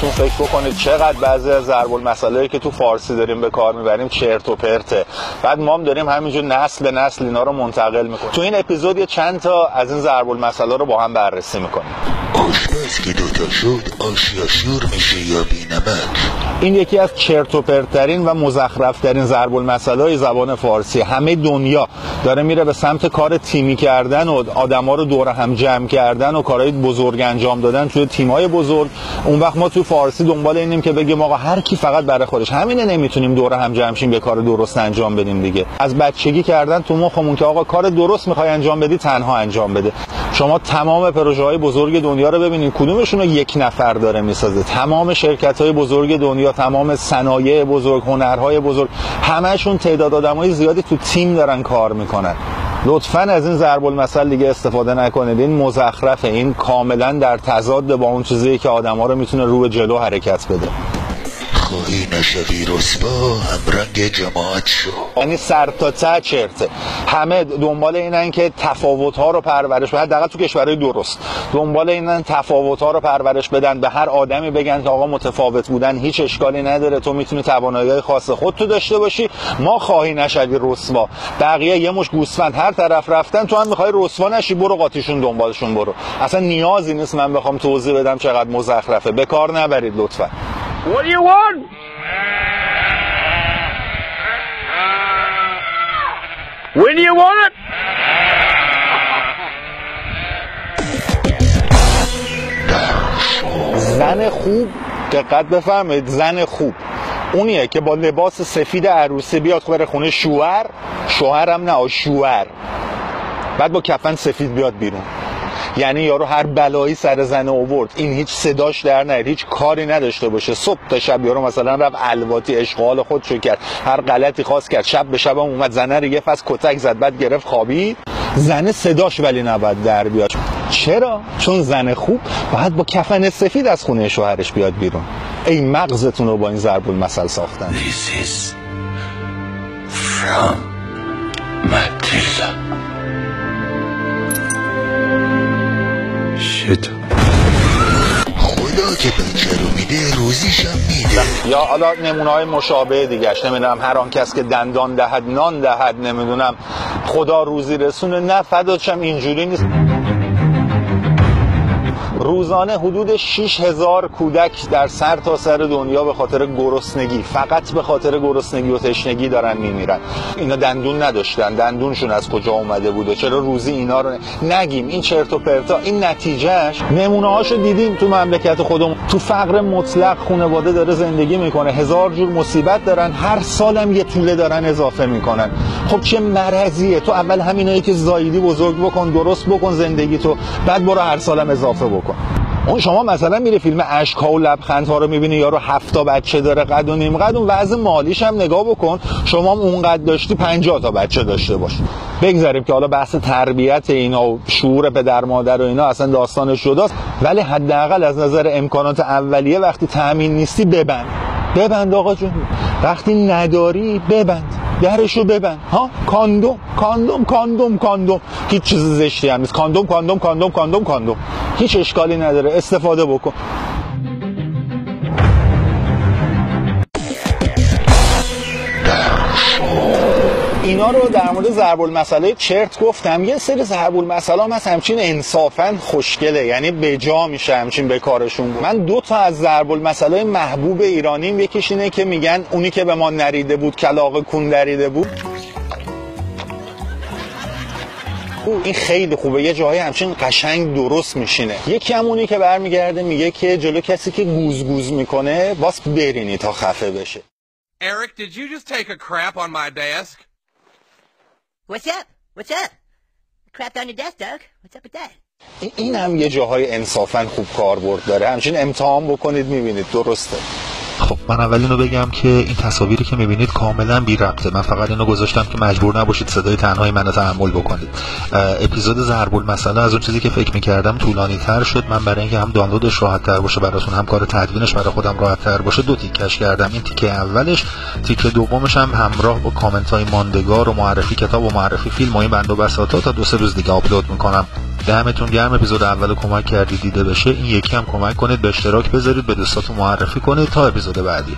خودتون فکر بکنید چقدر بعضی از ضرب المثلایی که تو فارسی داریم به کار میبریم چرت و پرته. بعد ما هم داریم همینجور نسل به نسل اینا رو منتقل میکنیم. تو این اپیزود چند تا از این ضرب المثلا رو با هم بررسی میکنیم. آشپز که دوتا شد آشیا شور میشه یا بینمک. این یکی از چرت و پرت‌ترین و مزخرف‌ترین ضرب المثل‌های زبان فارسی. همه دنیا داره میره به سمت کار تیمی کردن و آدما رو دور هم جمع کردن و کارهای بزرگ انجام دادن توی تیم‌های بزرگ. اون وقت ما توی فارسی دنبال اینیم که بگیم آقا هر کی فقط برای خودش. همینه نمیتونیم دور هم جمع شیم یه کار درست انجام بدیم دیگه. از بچگی کردن تو مخمون که آقا کار درست می‌خوای انجام بدی تنها انجام بده. شما تمام پروژه‌های بزرگ دنیا رو ببینید کدومشون رو یک نفر داره میسازه. تمام شرکت‌های بزرگ دنیا، تمام صنایع بزرگ، هنرهای بزرگ، همه‌شون تعداد آدمای زیادی تو تیم دارن کار میکنن. لطفاً از این ضرب المثل دیگه استفاده نکنید. این مزخرفه، این کاملا در تضاد با اون چیزی که آدما رو میتونه رو به جلو حرکت بده. خواهی نشوی رسوا همرنگ جماعت شو. یعنی سر تا ته چرته. همه دنبال اینن که تفاوت‌ها رو پرورش بدن، حداقل تو کشورهای درست دنبال اینن تفاوت‌ها رو پرورش بدن، به هر آدمی بگن که آقا متفاوت بودن هیچ اشکالی نداره، تو میتونی توانایی‌های خاص خودتو داشته باشی. ما خواهی نشوی رسوا، بقیه یه مش گوسفند هر طرف رفتن، تو هم می‌خوای رسوا نشی، برو قاطیشون دنبالشون برو. اصلا نیازی نیست من بخوام توضیح بدم چقدر مزخرفه. به کار نبرید لطفاً. What do you want? When do you want it? زن خوب، دقت بفرمایید، زن خوب اونیه که با لباس سفید عروسی بیاد بره خونه شوهرم نه شوهر، بعد با کفن سفید بیاد بیرون. یعنی یارو هر بلایی سر زن آورد، این هیچ صداش در نیاد، هیچ کاری نداشته باشه، صبح تا شب یارو مثلا رفت الواتی اشغال خودشو کرد، هر غلطی خواست کرد، شب به شب اومد زنه رو یه فصل کتک زد، بعد گرفت خوابید، زن صداش ولی نباید در بیاد. چرا؟ چون زن خوب باید با کفن سفید از خونه شوهرش بیاد بیرون. ای مغزتون رو با این ضرب المثل ساختن. This is from Matilda. خدا که بچه رو میده روزیشم میده. یا حالا نمونه‌های مشابه دیگه‌اش، نمیدونم هر آن کس که دندان دهد نان دهد، نمیدونم خدا روزی رسونه، نه فداچم اینجوری نیست. روزانه حدود 6000 کودک در سرتاسر دنیا به خاطر گرسنگی، فقط به خاطر گرسنگی و تشنگی دارن میمیرن. اینا دندون نداشتن، دندونشون از کجا اومده بوده؟ چرا روزی اینا رو نگیم؟ این چرت و پرتا. این نتیجهش نمونه‌هاشو دیدیم تو مملکت خودمون. تو فقر مطلق خانواده داره زندگی میکنه، هزار جور مصیبت دارن، هر سالم یه توله دارن اضافه میکنن. خب چه مرضیه؟ تو اول همینایی که زاییدی بزرگ بکن، درست بکن زندگی تو، بعد برو هر سالم اضافه بکن. اون شما مثلا میره فیلم اشک‌ها و لبخندها رو میبینی، یارو 7 تا بچه داره، قد و نیم قد، اون وضع مالیش هم نگاه بکن، شما هم اونقدر داشتی 50 تا بچه داشته باش. بگذاریم که حالا بحث تربیت اینا و شعور پدر مادر و اینا اصلا داستانش جداست، ولی حداقل از نظر امکانات اولیه وقتی تامین نیستی ببند آقا جون، وقتی نداری ببند، درشو ببند. ها، کاندوم هیچ چیز زشتی هم نیست. کاندوم هیچ اشکالی نداره، استفاده بکن. اینا رو در مورد ضرب المثل چرت گفتم. یه سری ضرب المثل هم هست همچین انصافاً خوشگله، یعنی به جا میشه همچین به کارشون بود. من 2 تا از ضرب المثل محبوب ایرانیم، یکیش اینه که میگن اونی که به ما نریده بود کلاغ کون دریده بود. این خیلی خوبه، یه جایی همچین قشنگ درست میشینه. یکی هم اونی که برمیگرده میگه که جلو کسی که گوز میکنه باس برینی تا خفه بشه. Eric, did you just take a crap on my desk? What's up? Crap on your desk, Doug. What's up with that? این هم یه جاهای انصافاً خوب کاربرد داره. همچین امتحان بکنید میبینید درسته. خب من اول اینو بگم که این تصاویری که میبینید کاملا بی ربطه. من فقط اینو گذاشتم که مجبور نباشید صدای تنهای منو تحمل بکنید. اپیزود ضرب المثل از اون چیزی که فکر میکردم طولانی تر شد. من برای اینکه هم دانلودش راحت تر باشه براتون، هم کار تدوینش برای خودم راحت تر باشه، 2 تیکش کردم. این تیکه اولش، تیکه دومش هم همراه با کامنت های ماندگار و معرفی کتاب و معرفی فیلم و این بند و بساطا تا 2-3 روز دیگه آپلود میکنم. دمتون گرم، اپیزود اول کمک کردید دیده بشه، این یکی هم کمک کنید به اشتراک بذارید، به دوستاتون معرفی کنید. تا اپیزود بعدی.